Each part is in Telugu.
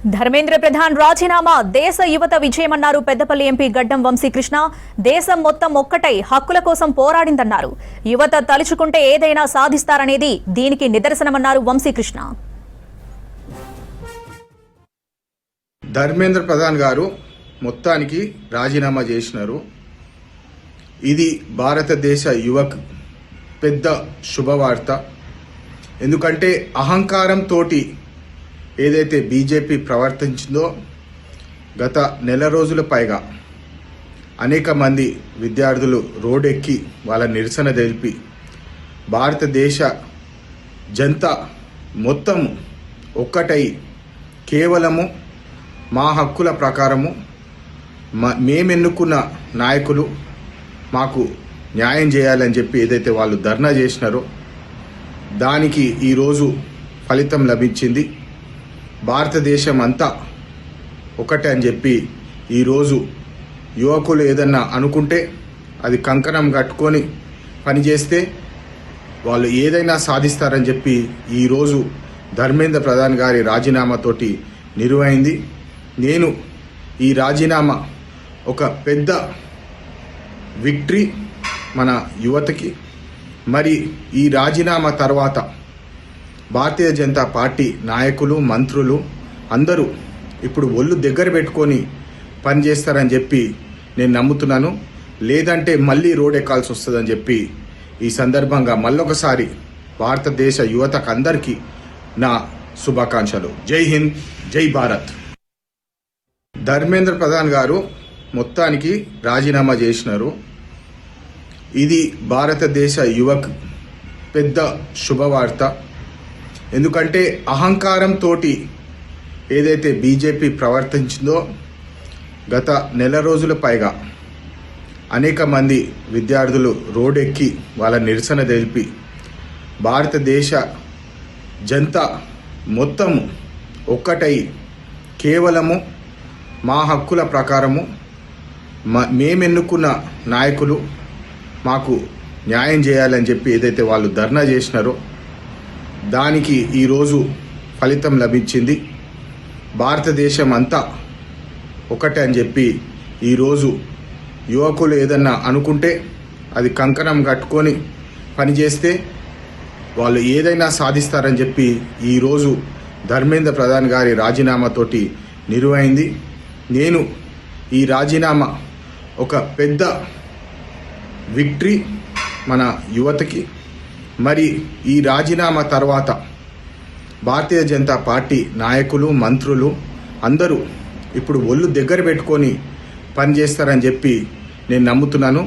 ధర్మేంద్ర ప్రధాన్ రాజీనామా దేశ యువత విజయమన్నారు పెద్దపల్లి ఎంపీ గడ్డం వంశీకృష్ణ. దేశం మొత్తం ఒక్కటై హక్కుల కోసం పోరాడిందన్నారు. యువత తలుచుకుంటే ఏదైనా సాధిస్తారనేది దీనికి నిదర్శనమన్నారు వంశీకృష్ణ. ధర్మేంద్ర ప్రధాన్ గారు మొత్తానికి రాజీనామా చేసినారు. ఇది భారతదేశ యువకు పెద్ద శుభవార్త. ఎందుకంటే అహంకారంతో ఏదైతే బీజేపీ ప్రవర్తించిందో గత నెల రోజుల పైగా అనేక మంది విద్యార్థులు రోడ్డెక్కి వాళ్ళ నిరసన తెలిపి భారతదేశ జనతా మొత్తం ఒక్కటై కేవలము మా హక్కుల ప్రకారము మేమెన్నుకున్న నాయకులు మాకు న్యాయం చేయాలని చెప్పి ఏదైతే వాళ్ళు ధర్నా చేసినారో దానికి ఈరోజు ఫలితం లభించింది. భారతదేశం అంతా ఒకటే అని చెప్పి ఈరోజు యువకులు ఏదన్నా అనుకుంటే అది కంకణం కట్టుకొని పనిచేస్తే వాళ్ళు ఏదైనా సాధిస్తారని చెప్పి ఈరోజు ధర్మేంద్ర ప్రధాన్ గారి రాజీనామాతోటి నిరువైంది. నేను ఈ రాజీనామా ఒక పెద్ద విక్టరీ మన యువతకి. మరి ఈ రాజీనామా తర్వాత భారతీయ జనతా పార్టీ నాయకులు మంత్రులు అందరూ ఇప్పుడు ఒళ్ళు దగ్గర పెట్టుకొని పనిచేస్తారని చెప్పి నేను నమ్ముతున్నాను. లేదంటే మళ్ళీ రోడ్ ఎక్కాల్సి వస్తుందని చెప్పి ఈ సందర్భంగా మళ్ళొకసారి భారతదేశ యువతకు అందరికీ నా శుభాకాంక్షలు. జై హింద్, జై భారత్. ధర్మేంద్ర ప్రధాన్ గారు మొత్తానికి రాజీనామా చేసినారు. ఇది భారతదేశ యువకు పెద్ద శుభవార్త. ఎందుకంటే అహంకారంతో ఏదైతే బీజేపీ ప్రవర్తించిందో గత నెల రోజుల పైగా అనేక మంది విద్యార్థులు రోడ్డెక్కి వాళ్ళ నిరసన తెలిపి భారతదేశ జనతా మొత్తం ఒక్కటై కేవలము మా హక్కుల ప్రకారము మేమెన్నుకున్న నాయకులు మాకు న్యాయం చేయాలని చెప్పి ఏదైతే వాళ్ళు ధర్నా చేసినారో దానికి ఈరోజు ఫలితం లభించింది. భారతదేశం అంతా ఒకటే అని చెప్పి ఈరోజు యువకులు ఏదన్నా అనుకుంటే అది కంకణం కట్టుకొని పనిచేస్తే వాళ్ళు ఏదైనా సాధిస్తారని చెప్పి ఈరోజు ధర్మేంద్ర ప్రధాన్ గారి రాజీనామాతోటి నిరువైంది. నేను ఈ రాజీనామా ఒక పెద్ద విక్టరీ మన యువతకి. మరి ఈ రాజీనామా తర్వాత భారతీయ జనతా పార్టీ నాయకులు మంత్రులు అందరూ ఇప్పుడు ఒళ్ళు దగ్గర పెట్టుకొని పనిచేస్తారని చెప్పి నేను నమ్ముతున్నాను.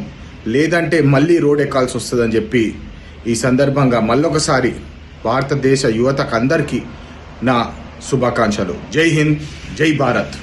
లేదంటే మళ్ళీ రోడ్ ఎక్కాల్సి వస్తుందని చెప్పి ఈ సందర్భంగా మళ్ళొకసారి భారతదేశ యువతకు అందరికీ నా శుభాకాంక్షలు. జై హింద్, జై భారత్.